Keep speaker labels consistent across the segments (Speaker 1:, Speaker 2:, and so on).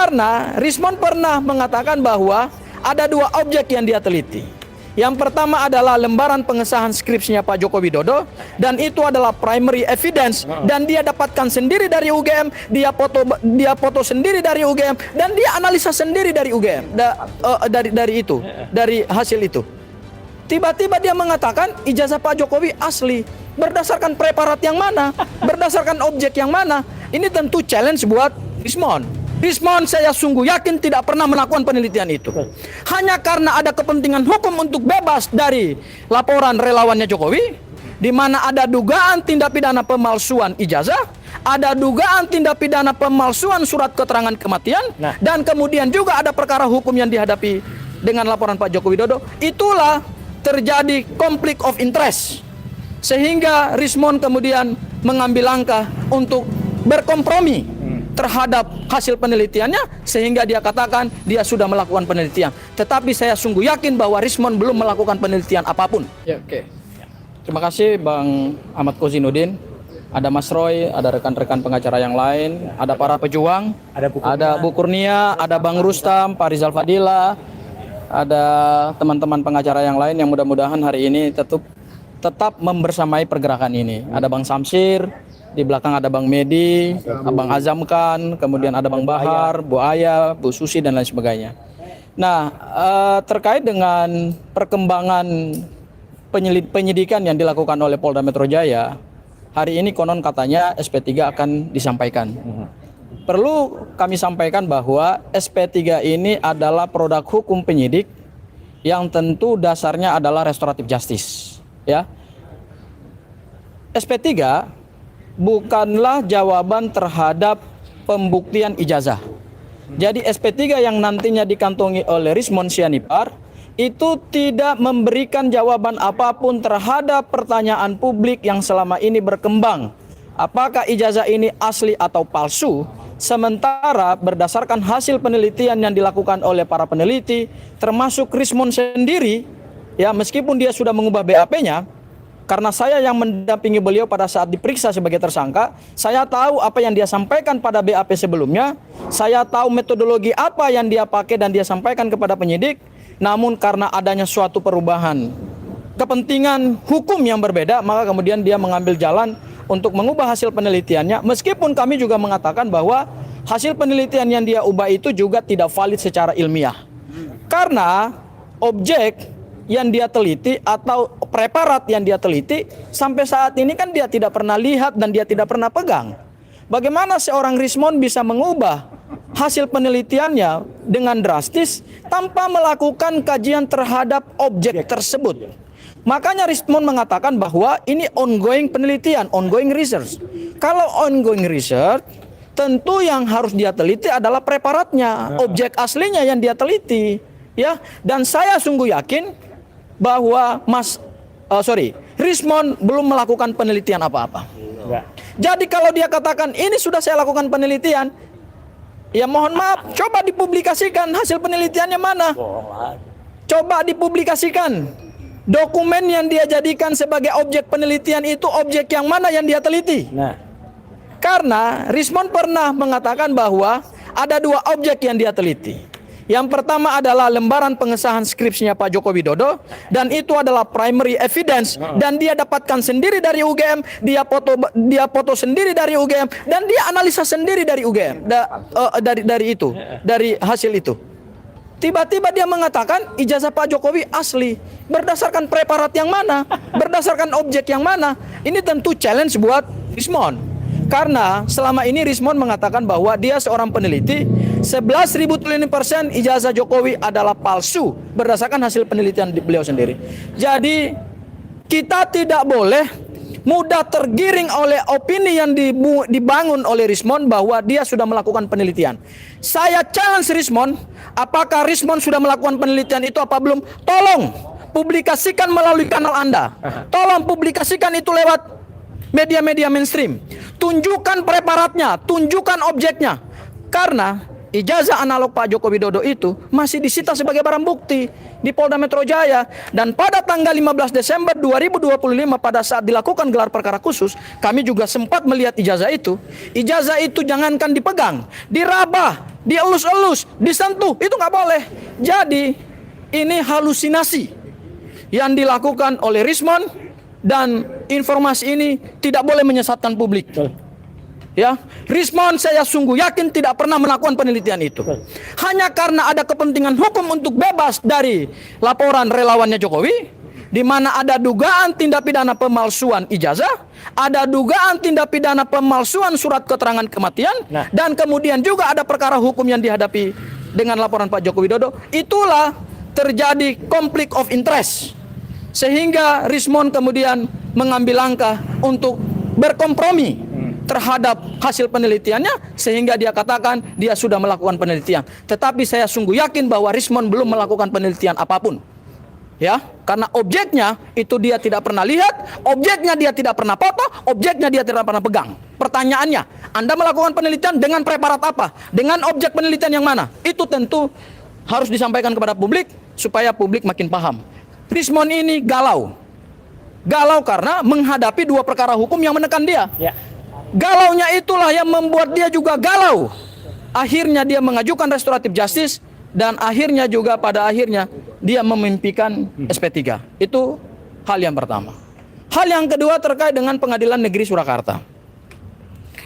Speaker 1: Karena Rismon pernah mengatakan bahwa ada dua objek yang dia teliti. Yang pertama adalah lembaran pengesahan skripsinya Pak Joko Widodo, dan itu adalah primary evidence, dan dia dapatkan sendiri dari UGM, dia foto sendiri dari UGM, dan dia analisa sendiri dari UGM, dari hasil itu. Tiba-tiba dia mengatakan ijazah Pak Jokowi asli. Berdasarkan preparat yang mana? Berdasarkan objek yang mana? Ini tentu challenge buat Rismon. Rismon saya sungguh yakin tidak pernah melakukan penelitian itu. Hanya karena ada kepentingan hukum untuk bebas dari laporan relawannya Jokowi, di mana ada dugaan tindak pidana pemalsuan ijazah, ada dugaan tindak pidana pemalsuan surat keterangan kematian, dan kemudian juga ada perkara hukum yang dihadapi dengan laporan Pak Joko Widodo. Itulah terjadi konflik of interest. Sehingga Rismon kemudian mengambil langkah untuk berkompromi terhadap hasil penelitiannya, sehingga dia katakan dia sudah melakukan penelitian. Tetapi saya sungguh yakin bahwa Rismon belum melakukan penelitian apapun. Ya, oke. Terima kasih Bang Ahmad Kozinudin. Ada Mas Roy, ada rekan-rekan pengacara yang lain, ada para pejuang, ada Bu Kurnia, ada Bang Rustam, Pak Rizal Fadila, ada teman-teman pengacara yang lain yang mudah-mudahan hari ini tetap membersamai pergerakan ini. Ada Bang Samsir, di belakang ada Bang Medi, Abang Azamkan, kemudian ada Bang Bahar, Bu Aya, Bu Susi, dan lain sebagainya. Nah, terkait dengan perkembangan penyidikan yang dilakukan oleh Polda Metro Jaya, hari ini konon katanya SP3 akan disampaikan. Perlu kami sampaikan bahwa SP3 ini adalah produk hukum penyidik yang tentu dasarnya adalah restoratif justice. Ya, SP3 bukanlah jawaban terhadap pembuktian ijazah. Jadi SP3 yang nantinya dikantongi oleh Rismon Sianipar itu tidak memberikan jawaban apapun terhadap pertanyaan publik yang selama ini berkembang. Apakah ijazah ini asli atau palsu? Sementara berdasarkan hasil penelitian yang dilakukan oleh para peneliti, termasuk Rismon sendiri, ya meskipun dia sudah mengubah BAP-nya, karena saya yang mendampingi beliau pada saat diperiksa sebagai tersangka, saya tahu apa yang dia sampaikan pada BAP sebelumnya, saya tahu metodologi apa yang dia pakai dan dia sampaikan kepada penyidik. Namun karena adanya suatu perubahan kepentingan hukum yang berbeda, maka kemudian dia mengambil jalan untuk mengubah hasil penelitiannya. Meskipun kami juga mengatakan bahwa hasil penelitian yang dia ubah itu juga tidak valid secara ilmiah. Karena objek yang dia teliti atau preparat yang dia teliti sampai saat ini kan dia tidak pernah lihat dan dia tidak pernah pegang. Bagaimana seorang Rismon bisa mengubah hasil penelitiannya dengan drastis tanpa melakukan kajian terhadap objek tersebut? Makanya Rismon mengatakan bahwa ini ongoing penelitian, ongoing research. Kalau ongoing research, tentu yang harus dia teliti adalah preparatnya, objek aslinya yang dia teliti, ya. Dan saya sungguh yakin bahwa Rismon belum melakukan penelitian apa-apa. Jadi kalau dia katakan ini sudah saya lakukan penelitian, ya mohon maaf, coba dipublikasikan hasil penelitiannya mana? Coba dipublikasikan dokumen yang dia jadikan sebagai objek penelitian itu, objek yang mana yang dia teliti? Karena Rismon pernah mengatakan bahwa ada dua objek yang dia teliti. Yang pertama adalah lembaran pengesahan skripsinya Pak Joko Widodo, dan itu adalah primary evidence, dan dia dapatkan sendiri dari UGM, dia foto sendiri dari UGM, dan dia analisa sendiri dari UGM, dari hasil itu. Tiba-tiba dia mengatakan ijazah Pak Jokowi asli. Berdasarkan preparat yang mana? Berdasarkan objek yang mana? Ini tentu challenge buat Rismon. Karena selama ini Rismon mengatakan bahwa dia seorang peneliti, 11.000% ijazah Jokowi adalah palsu berdasarkan hasil penelitian beliau sendiri. Jadi kita tidak boleh mudah tergiring oleh opini yang dibangun oleh Rismon bahwa dia sudah melakukan penelitian. Saya challenge Rismon, apakah Rismon sudah melakukan penelitian itu apa belum? Tolong publikasikan melalui kanal Anda. Tolong publikasikan itu lewat media-media mainstream. Tunjukkan preparatnya, tunjukkan objeknya. Karena ijazah analog Pak Joko Widodo itu masih disita sebagai barang bukti di Polda Metro Jaya. Dan pada tanggal 15 Desember 2025 pada saat dilakukan gelar perkara khusus, kami juga sempat melihat ijazah itu. Ijazah itu jangankan dipegang, diraba, dielus-elus, disentuh, itu nggak boleh. Jadi ini halusinasi yang dilakukan oleh Rismon, dan informasi ini tidak boleh menyesatkan publik. Ya, Rismon saya sungguh yakin tidak pernah melakukan penelitian itu. Hanya karena ada kepentingan hukum untuk bebas dari laporan relawannya Jokowi, di mana ada dugaan tindak pidana pemalsuan ijazah, ada dugaan tindak pidana pemalsuan surat keterangan kematian, dan kemudian juga ada perkara hukum yang dihadapi dengan laporan Pak Joko Widodo. Itulah terjadi konflik of interest, sehingga Rismon kemudian mengambil langkah untuk berkompromi terhadap hasil penelitiannya, sehingga dia katakan dia sudah melakukan penelitian. Tetapi saya sungguh yakin bahwa Rismon belum melakukan penelitian apapun. Ya, karena objeknya itu dia tidak pernah lihat, objeknya dia tidak pernah foto, objeknya dia tidak pernah pegang. Pertanyaannya, Anda melakukan penelitian dengan preparat apa? Dengan objek penelitian yang mana? Itu tentu harus disampaikan kepada publik supaya publik makin paham. Rismon ini galau. Galau karena menghadapi dua perkara hukum yang menekan dia. Ya. Galaunya itulah yang membuat dia juga galau. Akhirnya dia mengajukan restoratif justice, dan akhirnya juga pada akhirnya dia memimpikan SP3. Itu hal yang pertama. Hal yang kedua terkait dengan Pengadilan Negeri Surakarta.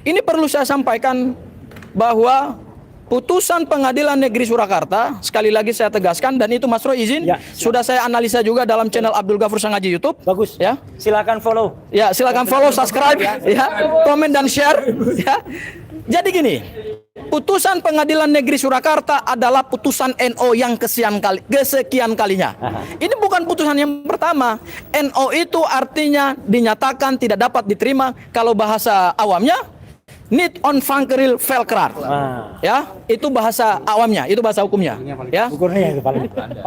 Speaker 1: Ini perlu saya sampaikan bahwa putusan Pengadilan Negeri Surakarta, sekali lagi saya tegaskan, dan itu Mas Roy izin, ya, sudah saya analisa juga dalam channel Abdul Ghafur Sangaji YouTube.
Speaker 2: Bagus.
Speaker 1: Ya.
Speaker 2: Silakan follow.
Speaker 1: Ya, silakan follow, subscribe, ya, komen dan share. Ya. Jadi gini, putusan Pengadilan Negeri Surakarta adalah putusan NO yang kesekian kalinya. Ini bukan putusan yang pertama. NO itu artinya dinyatakan tidak dapat diterima, kalau bahasa awamnya niet onvankeril velkraat. Ya, itu bahasa awamnya, itu bahasa hukumnya. Ya.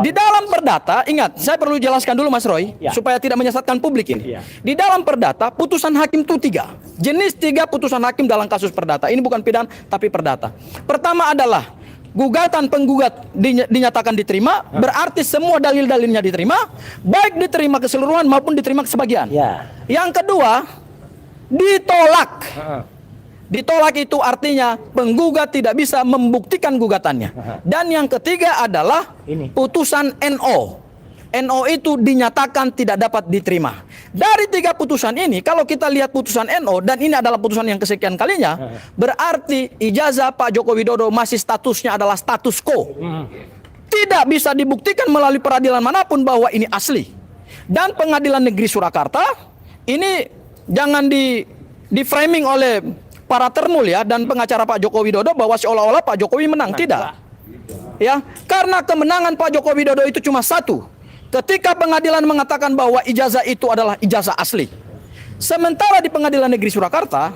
Speaker 1: Di dalam perdata, ingat, saya perlu jelaskan dulu Mas Roy, supaya tidak menyesatkan publik ini. Di dalam perdata, putusan hakim itu 3. Jenis 3 putusan hakim dalam kasus perdata. Ini bukan pidana, tapi perdata. Pertama adalah gugatan penggugat dinyatakan diterima, berarti semua dalil-dalilnya diterima, baik diterima keseluruhan maupun diterima sebagian. Yang kedua, ditolak. Ditolak itu artinya penggugat tidak bisa membuktikan gugatannya. Dan yang ketiga adalah putusan NO. NO itu dinyatakan tidak dapat diterima. Dari 3 putusan ini, kalau kita lihat putusan NO, dan ini adalah putusan yang kesekian kalinya, berarti ijazah Pak Joko Widodo masih statusnya adalah status quo. Tidak bisa dibuktikan melalui peradilan manapun bahwa ini asli. Dan Pengadilan Negeri Surakarta, ini jangan di framing oleh para termul ya dan pengacara Pak Joko Widodo bahwa seolah-olah Pak Jokowi menang. Tidak. Ya, karena kemenangan Pak Joko Widodo itu cuma satu. Ketika pengadilan mengatakan bahwa ijazah itu adalah ijazah asli. Sementara di Pengadilan Negeri Surakarta,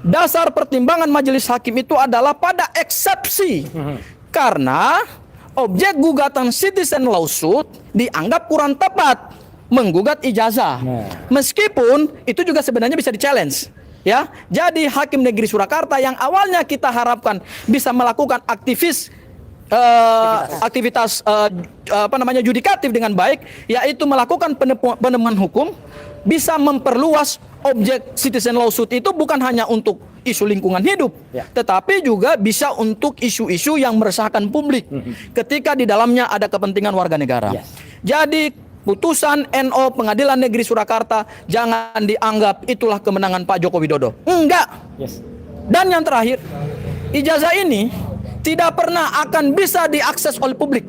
Speaker 1: dasar pertimbangan majelis hakim itu adalah pada eksepsi. Karena objek gugatan citizen lawsuit dianggap kurang tepat menggugat ijazah. Meskipun itu juga sebenarnya bisa di-challenge. Ya, jadi Hakim Negeri Surakarta yang awalnya kita harapkan bisa melakukan aktivitas yudikatif dengan baik, yaitu melakukan penemuan hukum, bisa memperluas objek citizen lawsuit itu bukan hanya untuk isu lingkungan hidup, tetapi juga bisa untuk isu-isu yang meresahkan publik ketika di dalamnya ada kepentingan warga negara. Jadi putusan NO Pengadilan Negeri Surakarta jangan dianggap itulah kemenangan Pak Joko Widodo. Enggak. Dan yang terakhir, ijazah ini tidak pernah akan bisa diakses oleh publik.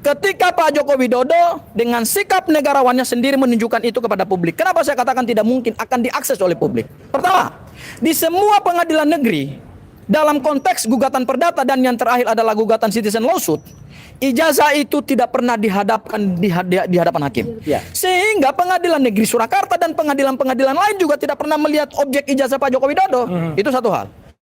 Speaker 1: Ketika Pak Joko Widodo dengan sikap negarawannya sendiri menunjukkan itu kepada publik. Kenapa saya katakan tidak mungkin akan diakses oleh publik? Pertama, di semua pengadilan negeri dalam konteks gugatan perdata dan yang terakhir adalah gugatan citizen lawsuit, ijazah itu tidak pernah dihadapkan di hadapan hakim. Sehingga Pengadilan Negeri Surakarta dan pengadilan-pengadilan lain juga tidak pernah melihat objek ijazah Pak Joko Widodo. Itu satu hal.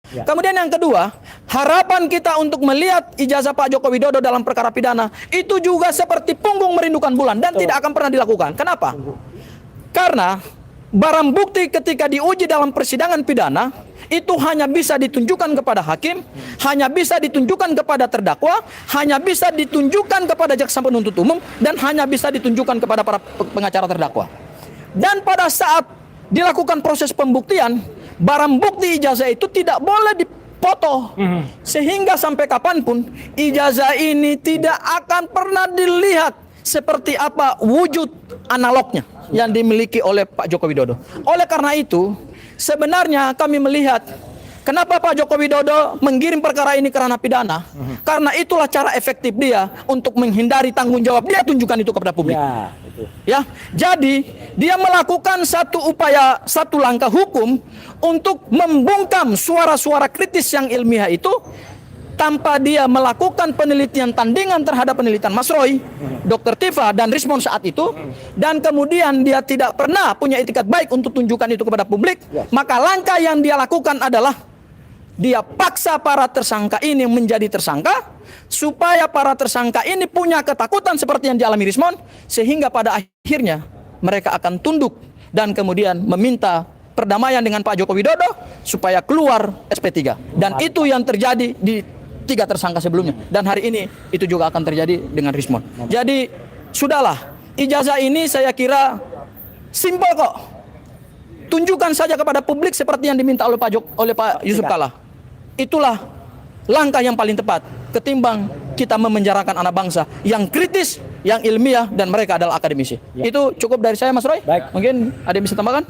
Speaker 1: Kemudian yang kedua, harapan kita untuk melihat ijazah Pak Joko Widodo dalam perkara pidana itu juga seperti punggung merindukan bulan dan tidak akan pernah dilakukan. Kenapa? Karena barang bukti ketika diuji dalam persidangan pidana itu hanya bisa ditunjukkan kepada hakim, hanya bisa ditunjukkan kepada terdakwa, hanya bisa ditunjukkan kepada jaksa penuntut umum, dan hanya bisa ditunjukkan kepada para pengacara terdakwa. Dan pada saat dilakukan proses pembuktian, barang bukti ijazah itu tidak boleh foto. Sehingga sampai kapanpun ijazah ini tidak akan pernah dilihat seperti apa wujud analognya yang dimiliki oleh Pak Joko Widodo. Oleh karena itu, sebenarnya kami melihat kenapa Pak Joko Widodo mengirim perkara ini ke ranah pidana? Karena itulah cara efektif dia untuk menghindari tanggung jawab. Dia tunjukkan itu kepada publik.
Speaker 2: Ya, itu.
Speaker 1: Ya, jadi dia melakukan satu upaya, satu langkah hukum untuk membungkam suara-suara kritis yang ilmiah itu tanpa dia melakukan penelitian tandingan terhadap penelitian Mas Roy, Dr. Tifa, dan Rismond saat itu, dan kemudian dia tidak pernah punya etikat baik untuk tunjukkan itu kepada publik. Maka langkah yang dia lakukan adalah dia paksa para tersangka ini menjadi tersangka, supaya para tersangka ini punya ketakutan seperti yang dialami Rismond, sehingga pada akhirnya mereka akan tunduk dan kemudian meminta perdamaian dengan Pak Joko Widodo supaya keluar SP3. Dan itu yang terjadi di 3 tersangka sebelumnya. Dan hari ini itu juga akan terjadi dengan Rismond. Jadi sudahlah, ijazah ini saya kira simpel kok. Tunjukkan saja kepada publik seperti yang diminta oleh Pak Yusuf Kalla. Itulah langkah yang paling tepat ketimbang kita memenjarakan anak bangsa yang kritis, yang ilmiah, dan mereka adalah akademisi. Itu cukup dari saya, Mas Roy.
Speaker 2: Baik.
Speaker 1: Mungkin ada yang bisa tambahkan?